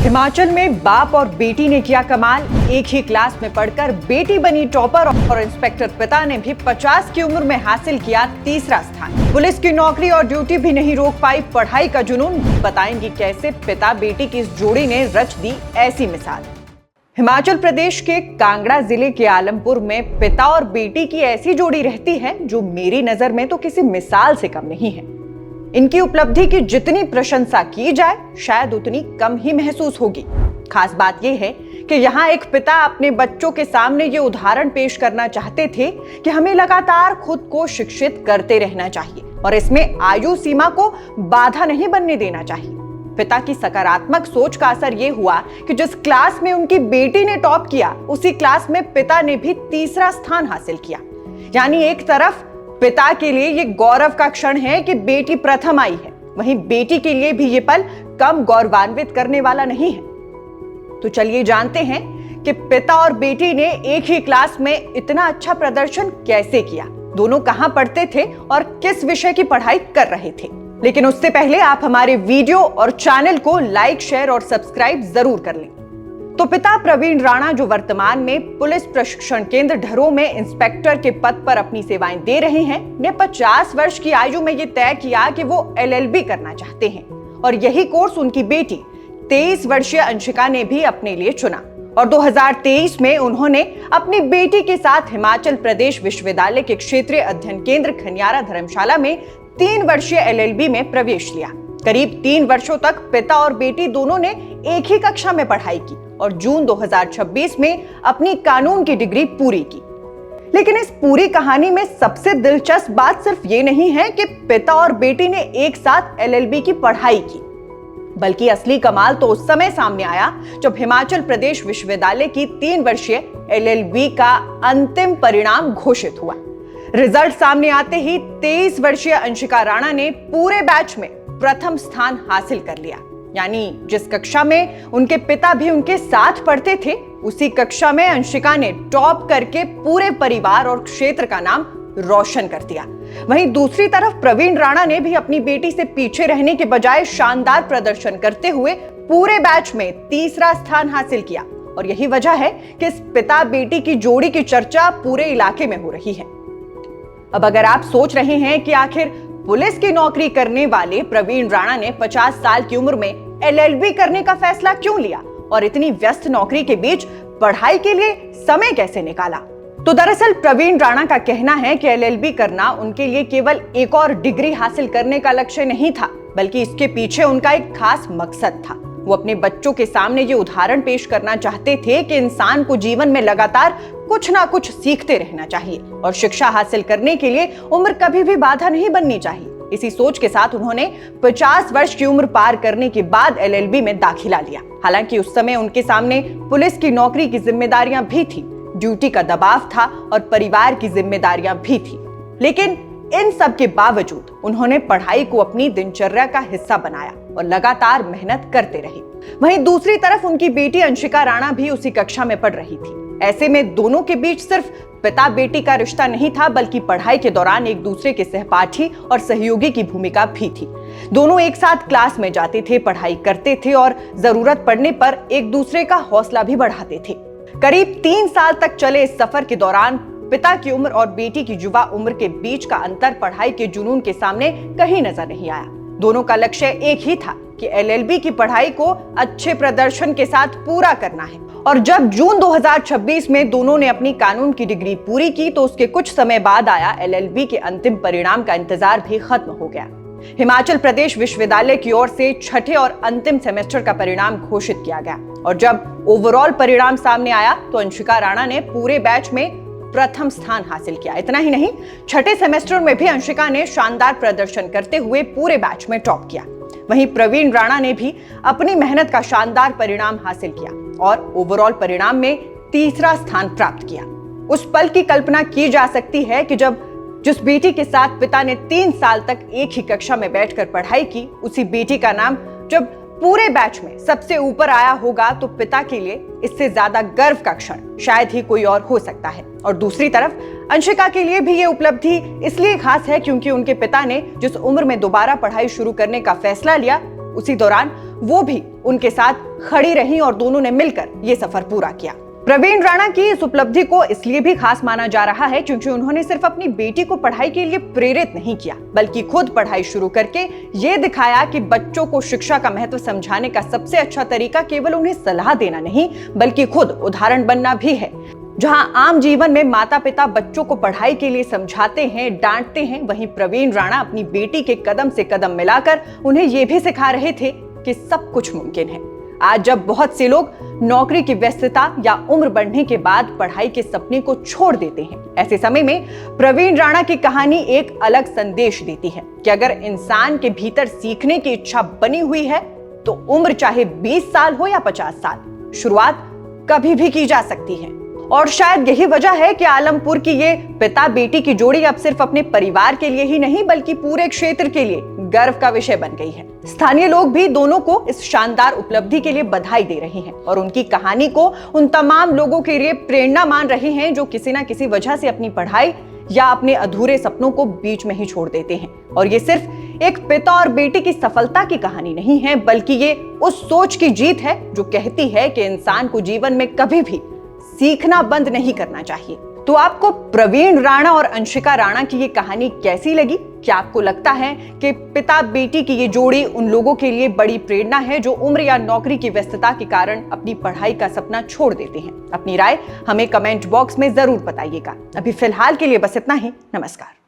हिमाचल में बाप और बेटी ने किया कमाल। एक ही क्लास में पढ़कर बेटी बनी टॉपर और इंस्पेक्टर पिता ने भी 50 की उम्र में हासिल किया तीसरा स्थान। पुलिस की नौकरी और ड्यूटी भी नहीं रोक पाई पढ़ाई का जुनून। बताएंगी कैसे पिता बेटी की इस जोड़ी ने रच दी ऐसी मिसाल। हिमाचल प्रदेश के कांगड़ा जिले के आलमपुर में पिता और बेटी की ऐसी जोड़ी रहती है जो मेरी नजर में तो किसी मिसाल से कम नहीं है। इनकी उपलब्धि की जितनी प्रशंसा की जाए शायद उतनी कम ही महसूस होगी। खास बात यह है कि यहाँ एक पिता अपने बच्चों के सामने ये उदाहरण पेश करना चाहते थे कि हमें लगातार खुद को शिक्षित करते रहना चाहिए और इसमें आयु सीमा को बाधा नहीं बनने देना चाहिए। पिता की सकारात्मक सोच का असर यह हुआ कि जिस क्लास में उनकी बेटी ने टॉप किया उसी क्लास में पिता ने भी तीसरा स्थान हासिल किया। यानी एक तरफ पिता के लिए ये गौरव का क्षण है कि बेटी प्रथम आई है, वहीं बेटी के लिए भी ये पल कम गौरवान्वित करने वाला नहीं है। तो चलिए जानते हैं कि पिता और बेटी ने एक ही क्लास में इतना अच्छा प्रदर्शन कैसे किया, दोनों कहां पढ़ते थे और किस विषय की पढ़ाई कर रहे थे। लेकिन उससे पहले आप हमारे वीडियो और चैनल को लाइक, शेयर और सब्सक्राइब जरूर कर लें। तो पिता प्रवीण राणा, जो वर्तमान में पुलिस प्रशिक्षण केंद्र ढरों में इंस्पेक्टर के पद पर अपनी सेवाएं दे रहे हैं, ने 50 वर्ष की आयु में ये तय किया कि वो LLB करना चाहते हैं और यही कोर्स उनकी बेटी 23 वर्षीय अंशिका ने भी अपने लिए चुना। और 2023 में उन्होंने अपनी बेटी के साथ हिमाचल प्रदेश विश्वविद्यालय के क्षेत्रीय अध्ययन केंद्र खनियारा धर्मशाला में 3 वर्षीय LLB में प्रवेश लिया। करीब 3 वर्षों तक पिता और बेटी दोनों ने एक ही कक्षा में पढ़ाई की और जून 2026 में अपनी कानून की डिग्री पूरी की। लेकिन इस पूरी कहानी में सबसे दिलचस्प बात सिर्फ ये नहीं है कि पिता और बेटी ने एक साथ LLB की पढ़ाई की, बल्कि असली कमाल तो उस समय सामने आया जब हिमाचल प्रदेश विश्वविद्यालय की 3 वर्षीय LLB का अंतिम परिणाम घोषित हुआ। रिजल्ट सामने आते ही 23 वर्षीय अंशिका राणा ने पूरे बैच में प्रथम स्थान हासिल कर लिया। यानी जिस कक्षा में उनके पिता भी उनके साथ पढ़ते थे, उसी कक्षा में अंशिका ने टॉप करके पूरे परिवार और क्षेत्र का नाम रोशन कर दिया। वहीं दूसरी तरफ प्रवीण राणा ने भी अपनी बेटी से पीछे रहने के बजाय शानदार प्रदर्शन करते हुए पूरे बैच में तीसरा स्थान हासिल किया। और यही वजह है कि इस पिता बेटी की जोड़ी की चर्चा पूरे इलाके में हो रही है। अब अगर आप सोच रहे हैं कि आखिर पुलिस की नौकरी करने वाले प्रवीण राणा ने 50 साल की उम्र में LLB करने का फैसला क्यों लिया और इतनी व्यस्त नौकरी के बीच पढ़ाई के लिए समय कैसे निकाला, तो दरअसल प्रवीण राणा का कहना है कि LLB करना उनके लिए केवल एक और डिग्री हासिल करने का लक्ष्य नहीं था, बल्कि इसके पीछे उनका एक खास मकसद था। वो अपने बच्चों के सामने ये उदाहरण पेश करना चाहते थे कि इंसान को जीवन में लगातार कुछ ना कुछ सीखते रहना चाहिए और शिक्षा हासिल करने के लिए उम्र कभी भी बाधा नहीं बननी चाहिए। इसी सोच के साथ उन्होंने 50 वर्ष की उम्र पार करने के बाद LLB में दाखिला लिया। हालांकि उस समय उनके सामने पुलिस की नौकरी की जिम्मेदारियां भी थी, ड्यूटी का दबाव था और परिवार की जिम्मेदारियां भी थी। लेकिन इन सब के बावजूद उन्होंने पढ़ाई को अपनी दिनचर्या का हिस्सा बनाया और लगातार मेहनत करते रहे। वहीं दूसरी तरफ उनकी बेटी अंशिका राणा भी उसी कक्षा में पढ़ रही थी। ऐसे में दोनों के बीच सिर्फ पिता बेटी का रिश्ता नहीं था, बल्कि पढ़ाई के दौरान एक दूसरे के सहपाठी और सहयोगी की भूमिका भी थी। दोनों एक साथ क्लास में जाते थे, पढ़ाई करते थे और जरूरत पड़ने पर एक दूसरे का हौसला भी बढ़ाते थे। करीब 3 साल तक चले इस सफर के दौरान पिता की उम्र और बेटी की युवा उम्र के बीच का अंतर पढ़ाई के जुनून के सामने कहीं नजर नहीं आया। दोनों का लक्ष्य एक ही था कि LLB की पढ़ाई को अच्छे प्रदर्शन के साथ पूरा करना है। और जब जून 2026 में दोनों ने अपनी कानून की डिग्री पूरी की तो उसके कुछ समय बाद आया LLB के अंतिम परिणाम का इंतजार भी खत्म हो गया। हिमाचल प्रदेश विश्वविद्यालय की ओर से छठे और अंतिम सेमेस्टर का परिणाम घोषित किया गया और जब ओवरऑल परिणाम सामने आया तो अंशिका राणा ने पूरे बैच में प्रथम स्थान हासिल किया। इतना ही नहीं, छठे सेमेस्टर में भी अंशिका ने शानदार प्रदर्शन करते हुए पूरे बैच में टॉप किया। वहीं प्रवीण राणा ने भी अपनी मेहनत का शानदार परिणाम हासिल किया और ओवरऑल परिणाम में तीसरा स्थान प्राप्त किया। उस पल की कल्पना की जा सकती है कि जब जिस बेटी के साथ पिता ने 3 साल तक एक ही कक्षा में बैठकर पढ़ाई की, उसी बेटी का नाम जब पूरे बैच में सबसे ऊपर आया होगा तो पिता के लिए इससे ज्यादा गर्व का क्षण शायद ही कोई और हो सकता है। और दूसरी तरफ अंशिका के लिए भी ये उपलब्धि इसलिए खास है क्योंकि उनके पिता ने जिस उम्र में दोबारा पढ़ाई शुरू करने का फैसला लिया, उसी दौरान वो भी उनके साथ खड़ी रहीं और दोनों ने मिलकर ये सफर पूरा किया। प्रवीण राणा की इस उपलब्धि को इसलिए भी खास माना जा रहा है क्योंकि उन्होंने सिर्फ अपनी बेटी को पढ़ाई के लिए प्रेरित नहीं किया, बल्कि खुद पढ़ाई शुरू करके ये दिखाया कि बच्चों को शिक्षा का महत्व समझाने का सबसे अच्छा तरीका केवल उन्हें सलाह देना नहीं, बल्कि खुद उदाहरण बनना भी है। जहां आम जीवन में माता पिता बच्चों को पढ़ाई के लिए समझाते हैं, डांटते हैं, वहीं प्रवीण राणा अपनी बेटी के कदम से कदम मिलाकर उन्हें यह भी सिखा रहे थे कि सब कुछ मुमकिन है। आज जब बहुत से लोग नौकरी की व्यस्तता या उम्र बढ़ने के बाद पढ़ाई के सपने को छोड़ देते हैं, ऐसे समय में प्रवीण राणा की कहानी एक अलग संदेश देती है कि अगर इंसान के भीतर सीखने की इच्छा बनी हुई है तो उम्र चाहे 20 साल हो या 50 साल, शुरुआत कभी भी की जा सकती है। और शायद यही वजह है कि आलमपुर की ये पिता बेटी की जोड़ी अब सिर्फ अपने परिवार के लिए ही नहीं बल्कि पूरे क्षेत्र के लिए गर्व का विषय बन गई है। स्थानीय लोग भी दोनों को इस शानदार उपलब्धि के लिए बधाई दे रहे हैं और उनकी कहानी को उन तमाम लोगों के लिए प्रेरणा मान रहे हैं जो किसी न किसी वजह से अपनी पढ़ाई या अपने अधूरे सपनों को बीच में ही छोड़ देते हैं। और ये सिर्फ एक पिता और बेटी की सफलता की कहानी नहीं है, बल्कि ये उस सोच की जीत है जो कहती है कि इंसान को जीवन में कभी भी सीखना बंद नहीं करना चाहिए। तो आपको प्रवीण राणा और अंशिका राणा की ये कहानी कैसी लगी? क्या आपको लगता है कि पिता बेटी की ये जोड़ी उन लोगों के लिए बड़ी प्रेरणा है जो उम्र या नौकरी की व्यस्तता के कारण अपनी पढ़ाई का सपना छोड़ देते हैं? अपनी राय हमें कमेंट बॉक्स में जरूर बताइएगा। अभी फिलहाल के लिए बस इतना ही। नमस्कार।